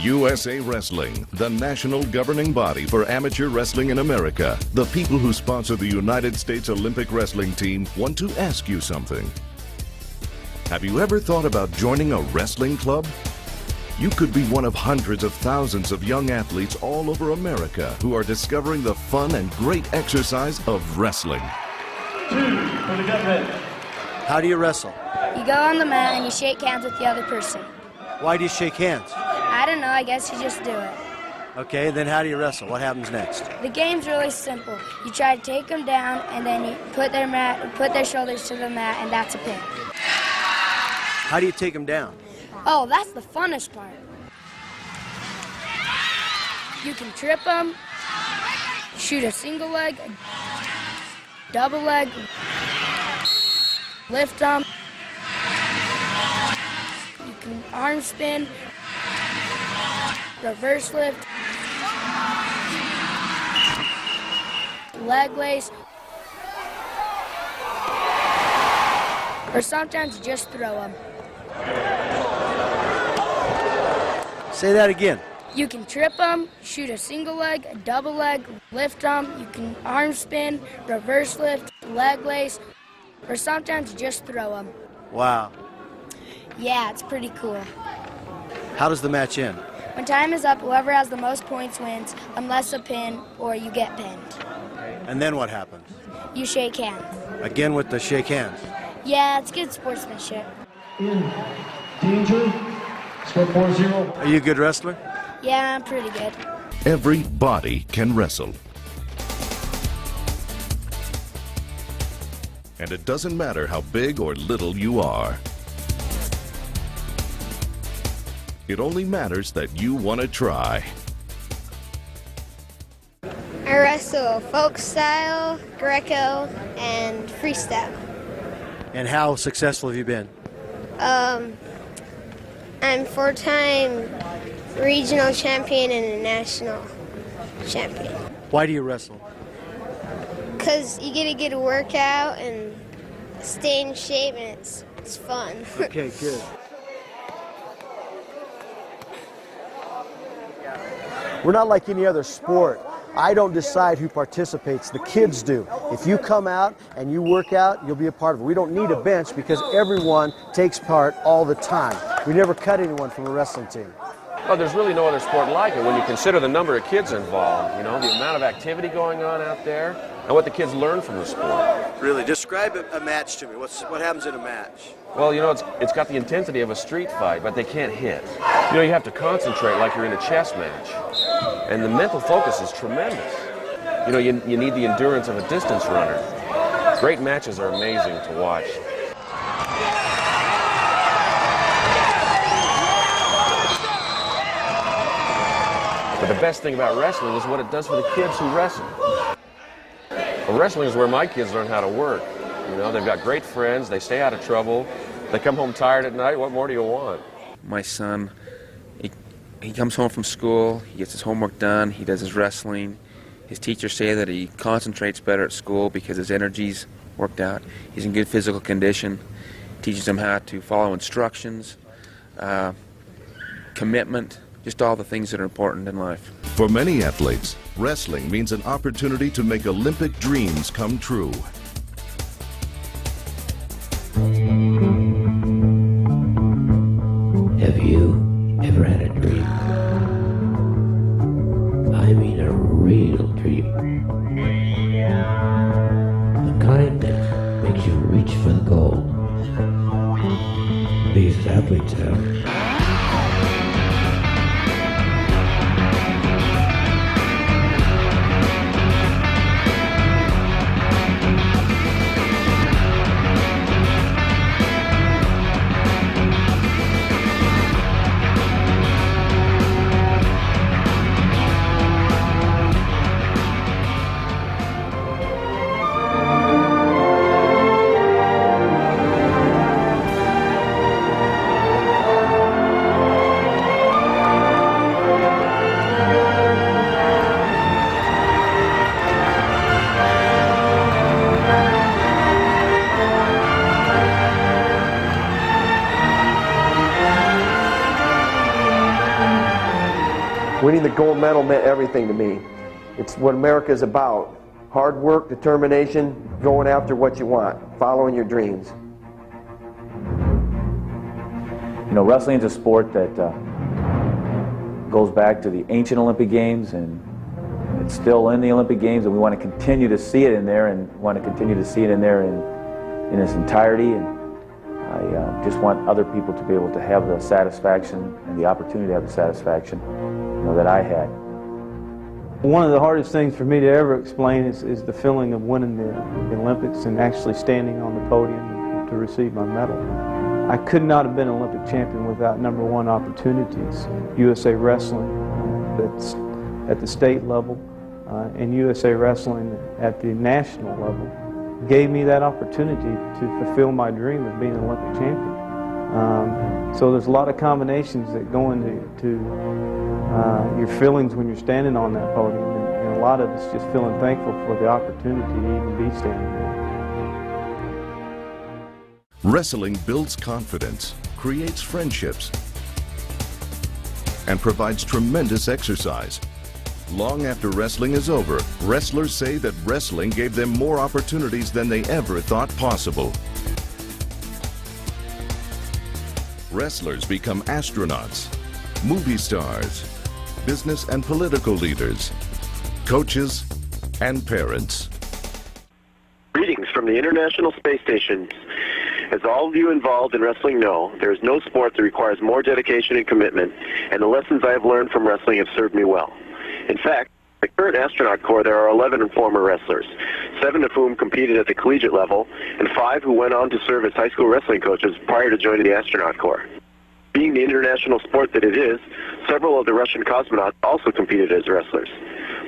USA Wrestling, the national governing body for amateur wrestling in America. The people who sponsor the United States Olympic Wrestling Team want to ask you something. Have you ever thought about joining a wrestling club? You could be one of hundreds of thousands of young athletes all over America who are discovering the fun and great exercise of wrestling. How do you wrestle? You go on the mat and you shake hands with the other person. Why do you shake hands? I don't know, I guess you just do it. Okay, then how do you wrestle? What happens next? The game's really simple. You try to take them down and then you put their shoulders to the mat, and that's a pin. How do you take them down? Oh, that's the funnest part. You can trip them, shoot a single leg, double leg, lift them. You can arm spin, reverse lift, leg lace, or sometimes you just throw them. Say that again. You can trip them, shoot a single leg, a double leg, lift them. You can arm spin, reverse lift, leg lace, or sometimes you just throw them. Wow. Yeah, it's pretty cool. How does the match end? When time is up, whoever has the most points wins, unless a pin or you get pinned. And then what happens? You shake hands. Again with the shake hands. Yeah, it's good sportsmanship. In danger, score 4-0. Are you a good wrestler? Yeah, I'm pretty good. Everybody can wrestle. And it doesn't matter how big or little you are. It only matters that you want to try. I wrestle folk style, Greco, and freestyle. And how successful have you been? I'm 4-time regional champion and a national champion. Why do you wrestle? Because you get to get a workout and stay in shape, and it's fun. Okay, good. We're not like any other sport. I don't decide who participates, the kids do. If you come out and you work out, you'll be a part of it. We don't need a bench because everyone takes part all the time. We never cut anyone from a wrestling team. Well, there's really no other sport like it when you consider the number of kids involved, you know, the amount of activity going on out there, and what the kids learn from the sport. Really, describe a match to me. What happens in a match? Well, you know, it's got the intensity of a street fight, but they can't hit. You know, you have to concentrate like you're in a chess match. And the mental focus is tremendous. You know, you need the endurance of a distance runner. Great matches are amazing to watch. But the best thing about wrestling is what it does for the kids who wrestle. Well, wrestling is where my kids learn how to work. You know, they've got great friends, they stay out of trouble, they come home tired at night. What more do you want? My son, he comes home from school, he gets his homework done, he does his wrestling. His teachers say that he concentrates better at school because his energy's worked out. He's in good physical condition. Teaches him how to follow instructions, commitment, just all the things that are important in life. For many athletes, wrestling means an opportunity to make Olympic dreams come true. Have you ever had a dream? I mean a real dream. The kind that makes you reach for the gold. These athletes have. Winning the gold medal meant everything to me. It's what America is about. Hard work, determination, going after what you want, following your dreams. You know, wrestling is a sport that goes back to the ancient Olympic Games, and it's still in the Olympic Games, and we want to continue to see it in there, and want to continue to see it in there in its entirety. And I just want other people to be able to have the satisfaction and the opportunity to have the satisfaction, you know, that I had. One of the hardest things for me to ever explain is the feeling of winning the Olympics and actually standing on the podium to receive my medal. I could not have been an Olympic champion without #1 opportunities. USA Wrestling that's at the state level and USA Wrestling at the national level gave me that opportunity to fulfill my dream of being an Olympic champion. So there's a lot of combinations that go into your feelings when you're standing on that podium, and a lot of it's just feeling thankful for the opportunity to even be standing there. Wrestling builds confidence, creates friendships, and provides tremendous exercise. Long after wrestling is over, wrestlers say that wrestling gave them more opportunities than they ever thought possible. Wrestlers become astronauts, movie stars, business and political leaders, coaches, and parents. Greetings from the International Space Station. As all of you involved in wrestling know, there is no sport that requires more dedication and commitment, and the lessons I have learned from wrestling have served me well. In fact, in the current astronaut corps, there are 11 former wrestlers, 7 of whom competed at the collegiate level, and 5 who went on to serve as high school wrestling coaches prior to joining the astronaut corps. Being the international sport that it is, several of the Russian cosmonauts also competed as wrestlers.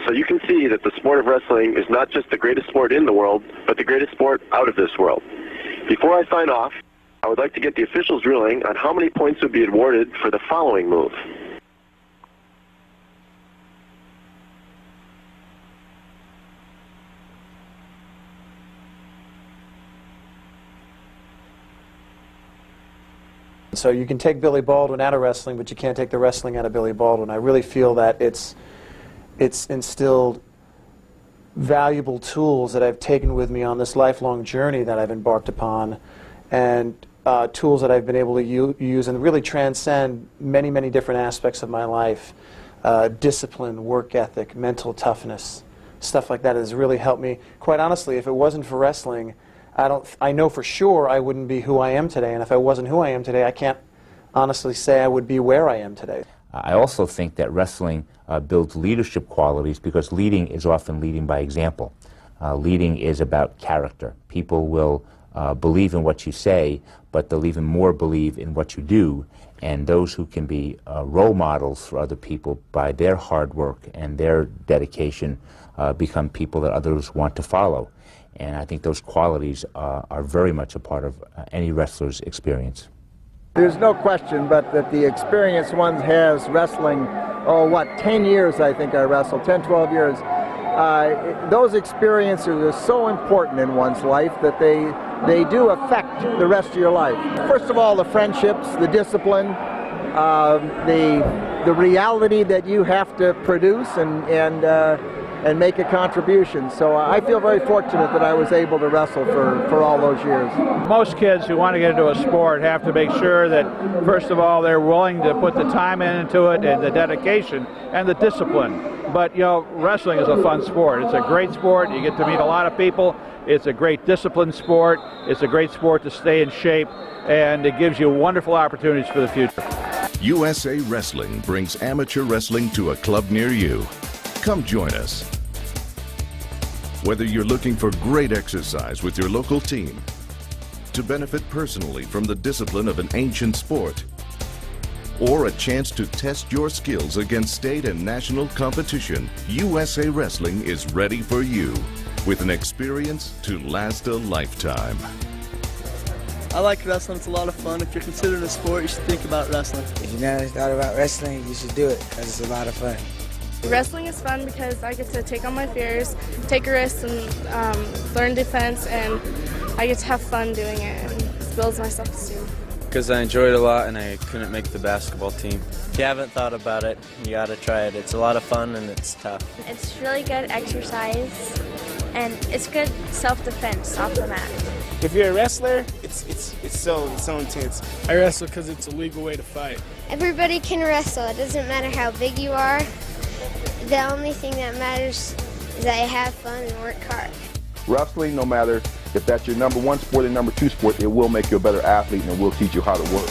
So you can see that the sport of wrestling is not just the greatest sport in the world, but the greatest sport out of this world. Before I sign off, I would like to get the officials' ruling on how many points would be awarded for the following move. So you can take Billy Baldwin out of wrestling, but you can't take the wrestling out of Billy Baldwin. I really feel that it's instilled valuable tools that I've taken with me on this lifelong journey that I've embarked upon, and tools that I've been able to use and really transcend many, many different aspects of my life. Discipline, work ethic, mental toughness, stuff like that has really helped me. Quite honestly, if it wasn't for wrestling, I know for sure I wouldn't be who I am today, and if I wasn't who I am today, I can't honestly say I would be where I am today. I also think that wrestling builds leadership qualities, because leading is often leading by example. Leading is about character. People will believe in what you say, but they'll even more believe in what you do, and those who can be role models for other people by their hard work and their dedication become people that others want to follow. And I think those qualities are very much a part of any wrestler's experience. There's no question but that the experience one has wrestling, 10 years I think I wrestled, 10, 12 years. Those experiences are so important in one's life that they do affect the rest of your life. First of all, the friendships, the discipline, the reality that you have to produce and make a contribution. So I feel very fortunate that I was able to wrestle for all those years. Most kids who want to get into a sport have to make sure that, first of all, they're willing to put the time into it and the dedication and the discipline. But, you know, wrestling is a fun sport. It's a great sport. You get to meet a lot of people. It's a great disciplined sport. It's a great sport to stay in shape, and it gives you wonderful opportunities for the future. USA Wrestling brings amateur wrestling to a club near you. Come join us. Whether you're looking for great exercise with your local team, to benefit personally from the discipline of an ancient sport, or a chance to test your skills against state and national competition, USA Wrestling is ready for you, with an experience to last a lifetime. I like wrestling. It's a lot of fun. If you're considering a sport, you should think about wrestling. If you never thought about wrestling, you should do it, because it's a lot of fun. Wrestling is fun because I get to take on my fears, take a risk, and learn defense, and I get to have fun doing it, and it builds my self-esteem. because I enjoyed it a lot and I couldn't make the basketball team. If you haven't thought about it, you got to try it. It's a lot of fun and it's tough. It's really good exercise and it's good self-defense off the mat. If you're a wrestler, it's so intense. I wrestle because it's a legal way to fight. Everybody can wrestle. It doesn't matter how big you are. The only thing that matters is that you have fun and work hard. Wrestling, no matter if that's your number one sport or number two sport, it will make you a better athlete and it will teach you how to work.